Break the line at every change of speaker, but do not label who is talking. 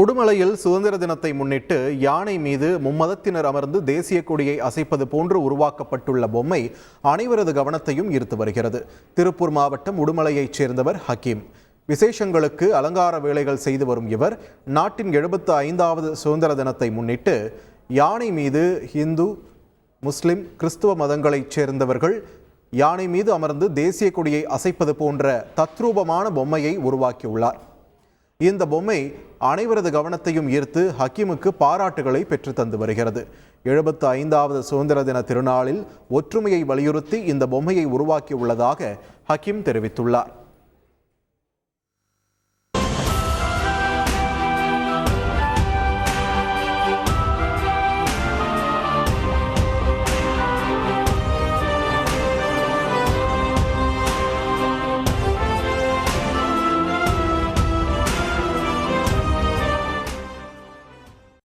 உடுமலையில் சுதந்திர தினத்தை முன்னிட்டு யானை மீது மும்மதத்தினர் அமர்ந்து தேசிய கொடியை அசைப்பது போன்று உருவாக்கப்பட்டுள்ள பொம்மை அனைவரது கவனத்தையும் ஈர்த்து வருகிறது. திருப்பூர் மாவட்டம் உடுமலையைச் சேர்ந்தவர் ஹக்கீம். விசேஷங்களுக்கு அலங்கார வேலைகள் செய்து வரும் இவர் நாட்டின் 75வது சுதந்திர தினத்தை முன்னிட்டு யானை மீது இந்து, முஸ்லிம், கிறிஸ்துவ மதங்களைச் சேர்ந்தவர்கள் யானை மீது அமர்ந்து தேசிய கொடியை அசைப்பது போன்ற தத்ரூபமான பொம்மையை உருவாக்கியுள்ளார். இந்த பொம்மை அனைவரது கவனத்தையும் ஈர்த்து ஹக்கீமுக்கு பாராட்டுகளை பெற்று தந்து வருகிறது. 75வது சுதந்திர தின திருநாளில் ஒற்றுமையை வலியுறுத்தி இந்த பொம்மையை உருவாக்கியுள்ளதாக ஹக்கீம் தெரிவித்துள்ளார்.